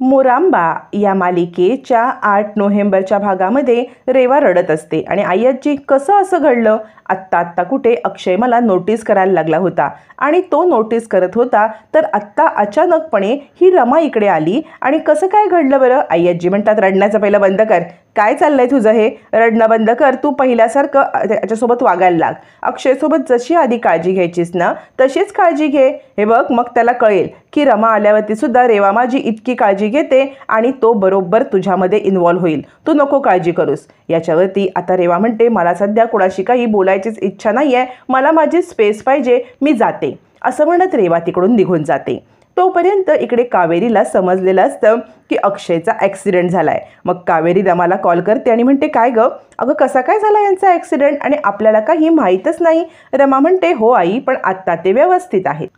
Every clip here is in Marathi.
मोरांबा या मालिकेच्या 8 नोव्हेंबरच्या भागामध्ये रेवा रडत असते आणि आई आजी कसं असं घडलं. आत्ता कुठे अक्षय मला नोटीस करायला लागला होता आणि तो नोटीस करत होता तर आत्ता अचानकपणे ही रमा इकडे आली आणि कसं काय घडलं बरं. आई आजी म्हणतात रडण्याचं पहिलं बंद कर. काय चाललंय तुझं हे. रडणं बंद कर. तू पहिल्यासारखं त्याच्यासोबत वागायला लाग. अक्षयसोबत जशी आधी काळजी घ्यायचीस ना तशीच काळजी घे. हे बघ मग त्याला कळेल की रमा आल्यावरती सुद्धा रेवा माझी इतकी काळजी घेते आणि तो बरोबर तुझ्यामध्ये इन्व्हॉल्व होईल. तू नको काळजी करूस. याच्यावरती आता रेवा म्हणते मला सध्या कोणाशी काही बोलायचीच इच्छा नाही आहे. मला माझी स्पेस पाहिजे. मी जाते. असं म्हणत रेवा तिकडून निघून जाते. तोपर्यंत इकडे कावेरीला समजलेलं असतं की अक्षयचा ॲक्सिडेंट झाला आहे. मग कावेरी रमाला कॉल करते आणि म्हणते काय गं अगं कसा काय झाला यांचा ॲक्सिडेंट आणि आपल्याला काही माहीतच नाही. रमा म्हणते हो आई पण आत्ता ते व्यवस्थित आहेत.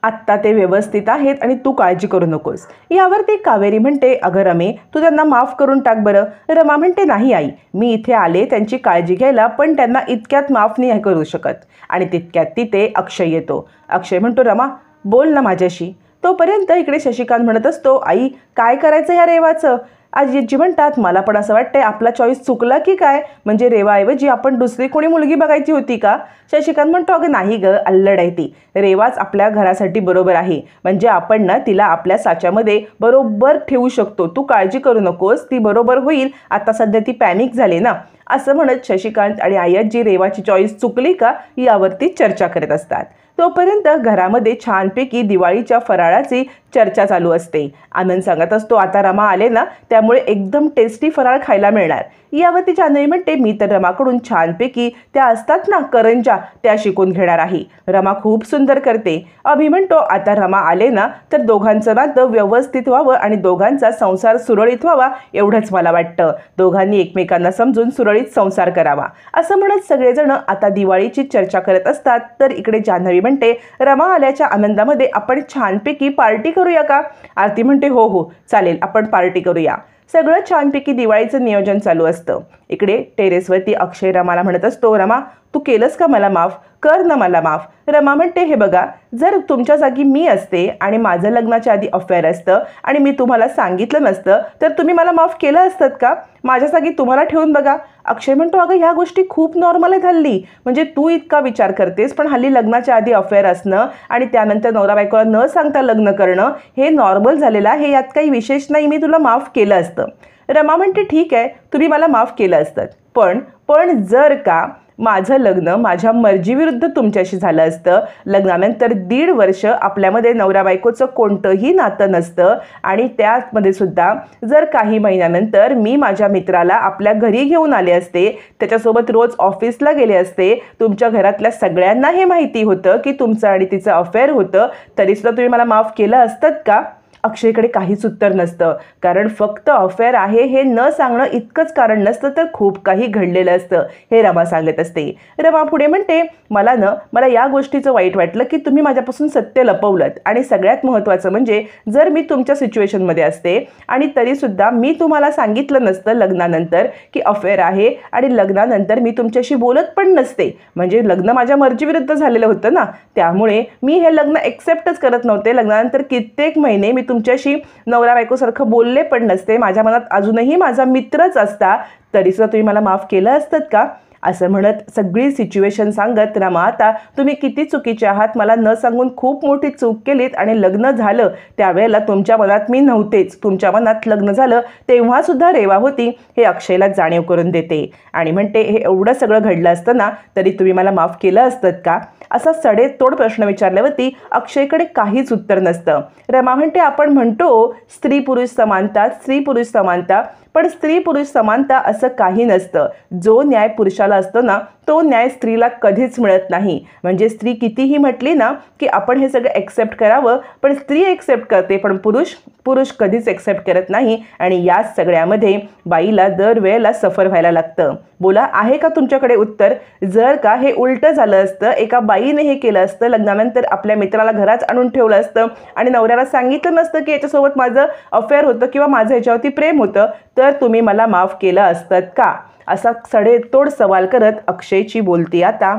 आत्ता ते व्यवस्थित आहेत आणि तू काळजी करू नकोस. यावरती कावेरी म्हणते अगं रमे तू त्यांना माफ करून टाक बरं. रमा म्हणते नाही आई मी इथे आले त्यांची काळजी घ्यायला पण त्यांना इतक्यात माफ नाही करू शकत. आणि तितक्यात तिथे अक्षय येतो. अक्षय म्हणतो रमा बोल ना माझ्याशी. तोपर्यंत इकडे शशिकांत म्हणत असतो आई काय करायचं ह्या रेवाचं. आजी म्हणतात मला पण असं वाटतंय आपला चॉईस चुकला की काय. म्हणजे रेवाऐवजी आपण दुसरी कोणी मुलगी बघायची होती का. शशिकांत म्हणतो अगं नाही गं अल्लड आहे ती. रेवाच आपल्या घरासाठी बरोबर आहे. म्हणजे आपण ना तिला आपल्या साच्यामध्ये बरोबर ठेवू शकतो. तू काळजी करू नकोस ती बरोबर होईल. आता सध्या ती पॅनिक झाली ना. असं म्हणत शशिकांत आणि आयाजी रेवाची चॉईस चुकली का यावरती चर्चा करत असतात. तोपर्यंत घरामध्ये छानपैकी दिवाळीच्या फराळाची चर्चा चालू असते. आनंद सांगत असतो आता रमा आले ना त्यामुळे एकदम टेस्टी फराळ खायला मिळणार. यावरती जान्हवी म्हणते मी तर रमाकडून छानपैकी त्या असतात ना करंजा त्या शिकून घेणार आहे. रमा खूप सुंदर करते. अभि म्हणतो आता रमा आले ना तर दोघांचं नातं व्यवस्थित व्हावं आणि दोघांचा संसार सुरळीत व्हावा एवढंच मला वाटतं. दोघांनी एकमेकांना समजून सुरळीत संसार करावा. असं म्हणत सगळेजण आता दिवाळीची चर्चा करत असतात. तर इकडे जान्हवी म्हणते रमा आल्याच्या आनंदामध्ये आपण छानपैकी पार्टी करूया का. आरती म्हणते हो हो चालेल आपण पार्टी करूया. सगळं छानपैकी दिवाळीचं नियोजन चालू असतं. इकडे टेरेसवरती अक्षय रमाला म्हणत असतो रमा तू केलंस का मला माफ. कर ना मला माफ. रमा म्हणते हे बघा जर तुमच्या जागी मी असते आणि माझं लग्नाच्या आधी अफेअर असतं आणि मी तुम्हाला सांगितलं नसतं तर तुम्ही मला माफ केलं असतं का. माझ्या जागी तुम्हाला ठेवून बघा. अक्षय म्हणतो अगं ह्या गोष्टी खूप नॉर्मल आहेत हल्ली. म्हणजे तू इतका विचार करतेस पण हल्ली लग्नाच्या आधी अफेअर असणं आणि त्यानंतर नवरा बायकोला न सांगता लग्न करणं हे नॉर्मल झालेलं आहे. यात काही विशेष नाही. मी तुला माफ केलं असतं. रमा म्हणते ठीक आहे तुम्ही मला माफ केलं असतं पण जर का माझं लग्न माझ्या मर्जीविरुद्ध तुमच्याशी झालं असतं. लग्नानंतर 1.5 वर्ष आपल्यामध्ये नवरा बायकोचं कोणतंही नातं नसतं आणि त्यामध्ये सुद्धा जर काही महिन्यानंतर मी माझ्या मित्राला आपल्या घरी घेऊन आले असते त्याच्यासोबत रोज ऑफिसला गेले असते. तुमच्या घरातल्या सगळ्यांना हे माहिती होतं की तुमचं आणि तिचं अफेअर होतं तरीसुद्धा तुम्ही मला माफ केलं असतं का. अक्षयकडे काहीच उत्तर नसतं. कारण फक्त अफेअर आहे हे न सांगणं इतकंच कारण नसतं तर खूप काही घडलेलं असतं हे रमा सांगत असते. रमा पुढे म्हणते मला या गोष्टीचं वाईट वाटलं की तुम्ही माझ्यापासून सत्य लपवलं आणि सगळ्यात महत्त्वाचं म्हणजे जर मी तुमच्या सिच्युएशनमध्ये असते आणि तरीसुद्धा मी तुम्हाला सांगितलं नसतं लग्नानंतर की अफेअर आहे आणि लग्नानंतर मी तुमच्याशी बोलत पण नसते. म्हणजे लग्न माझ्या मर्जीविरुद्ध झालेलं होतं ना. त्यामुळे मी हे लग्न एक्सेप्टच करत नव्हते. लग्नानंतर कित्येक महिने मी तुमच्याशी नवरा बायकोसारखं बोलले पण नसते. माझ्या मनात अजूनही माझा मित्रच असता तरीसुद्धा तुम्ही मला माफ केलं असतं का. असं म्हणत सगळी सिच्युएशन सांगत रमा आता तुम्ही किती चुकीचे आहात. मला न सांगून खूप मोठी चूक केलीत आणि लग्न झालं त्यावेळेला तुमच्या मनात मी नव्हतेच. तुमच्या मनात लग्न झालं तेव्हासुद्धा रेवा होती हे अक्षयला जाणीव करून देते आणि म्हणते हे एवढं सगळं घडलं असतं ना तरी तुम्ही मला माफ केलं असतं का. असा सडेतोड प्रश्न विचारल्यावरती अक्षयकडे काहीच उत्तर नसतं. रमा म्हणते आपण म्हणतो स्त्री पुरुष समानता पण स्त्री पुरुष समानता असं काही नसतं. जो न्याय पुरुषाला असतो ना तो न्याय स्त्रीला कधीच मिळत नाही. म्हणजे स्त्री कितीही म्हटली ना की आपण हे सगळं एक्सेप्ट करावं पण स्त्री एक्सेप्ट करते पण पुरुष कधीच एक्सेप्ट करत नाही. आणि या सगळ्यामध्ये बाईला दरवेळेला सफर व्हायला लागतं. बोला आहे का तुमच्याकडे उत्तर. जर का हे उलटं झालं असतं एका बाईने हे केलं असतं लग्नानंतर आपल्या मित्राला घरात आणून ठेवलं असतं आणि नवऱ्याला सांगितलं नसतं की याच्यासोबत माझं अफेअर होतं किंवा माझं याच्यावरती प्रेम होतं तर तुम्ही मला माफ केलं असतं का. असा सडेतोड सवाल करत अक्षयची बोलती आता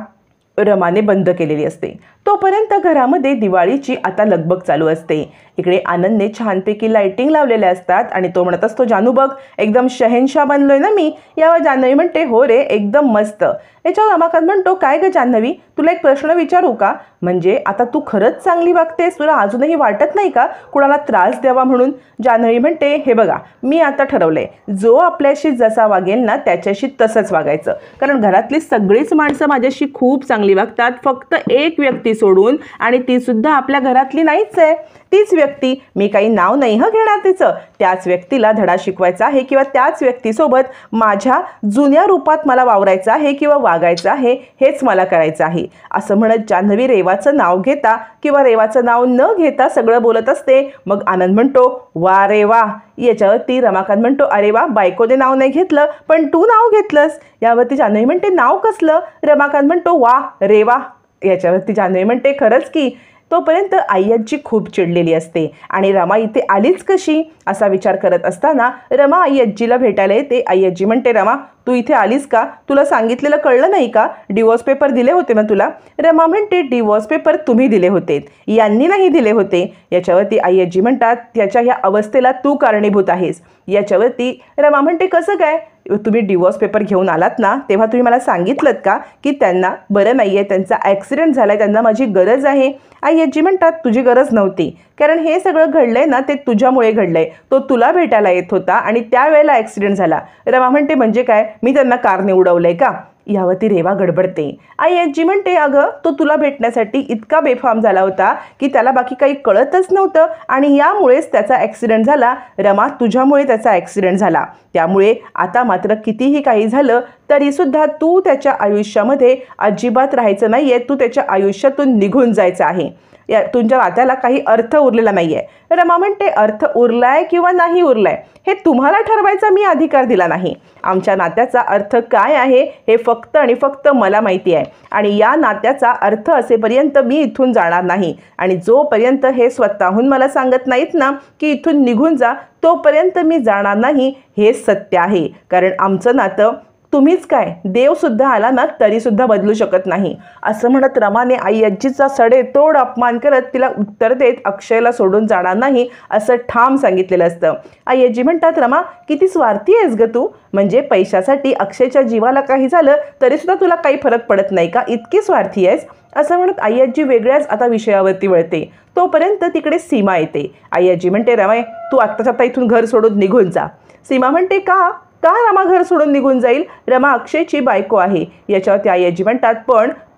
रमाने बंद केलेली असते. तोपर्यंत घरामध्ये दिवाळीची आता लगबग चालू असते. इकडे आनंदने छानपैकी लाइटिंग लावलेल्या असतात आणि तो म्हणत असतो, जानू बघ एकदम शहेनशाह बनलोय ना मी. यावर जान्हवी म्हणते, हो रे एकदम मस्त. याच्यावर रमाकांत म्हणतो, काय ग जान्हवी, तुला एक प्रश्न विचारू का? म्हणजे आता तू खरंच चांगली वागतेस, तुला अजूनही वाटत नाही का कुणाला त्रास द्यावा म्हणून? जान्हवी म्हणते, हे बघा मी आता ठरवलंय, जो आपल्याशी जसा वागेल ना त्याच्याशी तसंच वागायचं. कारण घरातली सगळीच माणसं माझ्याशी खूप चांगली वागतात, फक्त एक व्यक्ती सोडून, आणि ती सुद्धा आपल्या घरातली नाहीच आहे. तीच व्यक्ती, मी काही नाव नाही घेणार तिचं, त्याच व्यक्तीला धडा शिकवायचा आहे किंवा त्याच व्यक्तीसोबत माझ्या जुन्या रूपात मला वावरायचं आहे किंवा वागायचं आहे, हेच मला करायचं आहे. असं म्हणत जान्हवी रेवाचं नाव घेता किंवा रेवाचं नाव न घेता सगळं बोलत असते. मग आनंद म्हणतो, वा रे वा. याच्यावरती रमाकांत म्हणतो, अरे वा, बायकोने नाव नाही घेतलं पण तू नाव घेतलंस. यावरती जान्हवी म्हणते, नाव कसलं? रमाकांत म्हणतो, वा रे वा. याच्यावरती जान्हवी म्हणते, खरंच की. तोपर्यंत आई आजी खूप चिडलेली असते आणि रमा इथे आलीच कशी असा विचार करत असताना रमा आई आजीला भेटायला येते. आई आजी म्हणते, रमा तू इथे आलीस का? तुला सांगितलेलं कळलं नाही का? डिवोर्स पेपर दिले होते ना तुला? रमा म्हणते, डिवोर्स पेपर तुम्ही दिले होते, यांनी नाही दिले होते. याच्यावरती आई आजी म्हणतात, त्याच्या ह्या अवस्थेला तू कारणीभूत आहेस. याच्यावरती रमा म्हणते, कसं काय? तुम्ही डिवोर्स पेपर घेऊन आलात ना तेव्हा तुम्ही मला सांगितलं का की त्यांना बरं नाही आहे, त्यांचा ॲक्सिडेंट झाला आहे, त्यांना माझी गरज आहे? आई आजी म्हणतात, तुझी गरज नव्हती, कारण हे सगळं घडलंय ना ते तुझ्यामुळे घडलंय. तो तुला भेटायला येत होता आणि त्यावेळेला ॲक्सिडेंट झाला. रमा म्हणते, म्हणजे काय, मी त्यांना कारने उडवलंय का? यावरती रेवा गडबडते. आई आजी म्हणते, अगं तो तुला भेटण्यासाठी इतका बेफाम झाला होता की त्याला बाकी काही कळतच नव्हतं आणि यामुळेच त्याचा ॲक्सिडेंट झाला. रमा, तुझ्यामुळे त्याचा ॲक्सिडेंट झाला. त्यामुळे आता मात्र कितीही काही झालं तरीसुद्धा तू त्याच्या आयुष्यामध्ये अजिबात राहायचं नाही आहे, तू त्याच्या आयुष्यातून निघून जायचं आहे. या तुमच्या नात्याला काही अर्थ उरलेला नाही आहे. रमा म्हणते, अर्थ उरलाय किंवा नाही उरलाय हे तुम्हाला ठरवायचा मी अधिकार दिला नाही. आमच्या नात्याचा अर्थ काय आहे हे फक्त आणि फक्त मला माहिती आहे आणि या नात्याचा अर्थ असेपर्यंत मी इथून जाणार नाही. आणि जोपर्यंत हे स्वतःहून मला सांगत नाहीत ना की इथून निघून जा, तोपर्यंत मी जाणार नाही. हे सत्य आहे. कारण आमचं नातं तुम्हीच काय, देवसुद्धा आला ना तरीसुद्धा बदलू शकत नाही. असं म्हणत रमाने आई आजीचा सडेतोड अपमान करत तिला उत्तर देत अक्षयला सोडून जाणार नाही असं ठाम सांगितलेलं असतं. आई आजी म्हणतात, रमा किती स्वार्थी आहेस ग तू. म्हणजे पैशासाठी अक्षयच्या जीवाला काही झालं तरीसुद्धा तुला काही फरक पडत नाही का? इतकी स्वार्थी आहेस. असं म्हणत आई आजी वेगळ्याच आता विषयावरती वळते. तोपर्यंत तिकडे सीमा येते. आई आजी म्हणते, रमाय तू आत्ताच आता इथून घर सोडून निघून जा. सीमा म्हणते, का का रमा घर सोडून निघून जाईल? रमा अक्षयची बायको आहे. याच्यावरती आई आजी म्हणतात,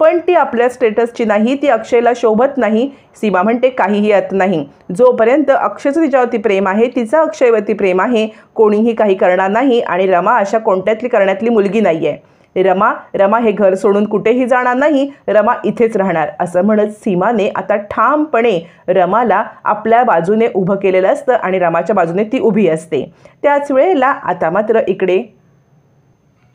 पण ती आपल्या स्टेटसची नाही, ती अक्षयला शोभत नाही. सीमा म्हणते, काहीही अर्थ नाही. जोपर्यंत अक्षयचं तिच्यावरती प्रेम आहे, तिचं अक्षयवरती प्रेम आहे, कोणीही काही करणार नाही आणि रमा अशा कोणत्यातली करण्यातली मुलगी नाही आहे. रमा हे घर सोडून कुठेही जाणार नाही, रमा इथेच राहणार. असं म्हणत सीमाने आता ठामपणे रमाला आपल्या बाजूने उभं केलेलं असतं आणि रमाच्या बाजूने ती उभी असते. त्याच वेळेला आता मात्र इकडे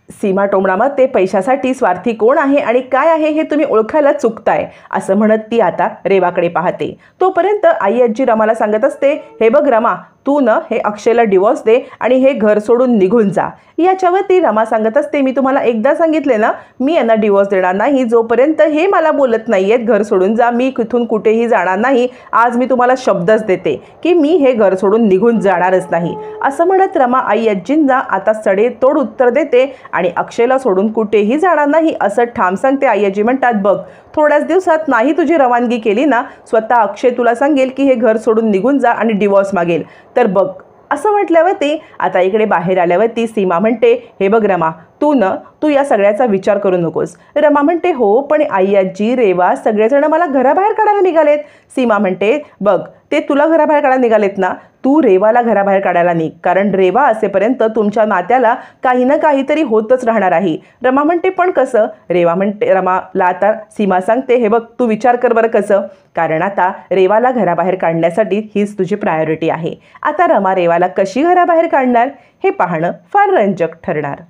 सीमा टोमणामध्ये पैशासाठी स्वार्थी कोण आहे आणि काय आहे हे तुम्ही ओळखायला चुकताय असं म्हणत ती आता रेवाकडे पाहते. तोपर्यंत आई आजी रमाला सांगत असते, हे बघ रमा, तू न हे अक्षयला डिवोर्स दे आणि हे घर सोडून निघून जा. याच्यावरती रमा सांगत असते, मी तुम्हाला एकदा सांगितले ना, मी यांना डिवोर्स देणार नाही जोपर्यंत हे मला बोलत नाही आहेत घर सोडून जा, मी इथून कुठेही जाणार नाही. आज मी तुम्हाला शब्दच देते की मी हे घर सोडून निघून जाणारच नाही. असं म्हणत रमा आई आजींना आता सडेतोड उत्तर देते आणि अक्षयला सोडून कुठेही जाणार नाही असं ठाम सांगते. आई आजी म्हणतात, बघ थोड्याच दिवसात नाही तुझी रवानगी केली ना, स्वतः अक्षय तुला सांगेल की हे घर सोडून निघून जा आणि डिवोर्स मागेल तर बघ. असं म्हटल्यावरती आता इकडे बाहेर आल्यावरती सीमा म्हणते, हे बघ रमा, तू या सगळ्याचा विचार करू नकोस. रमा म्हणते, हो पण आई आजी रेवा सगळेजण मला घराबाहेर काढायला निघालेत. सीमा म्हणते, बघ ते तुला घराबाहेर काढायला निघालेत ना, तू रेवाला घराबाहेर काढायला निघ, कारण रेवा असेपर्यंत तुमच्या नात्याला काही ना काहीतरी होतच राहणार आहे. रमा म्हणते, पण कसं? रमाला आता सीमा सांगते, हे बघ तू विचार कर बरं कसं, कारण आता रेवाला घराबाहेर काढण्यासाठी हीच तुझी प्रायोरिटी आहे. आता रमा रेवाला कशी घराबाहेर काढणार हे पाहणं फार रंजक ठरणार.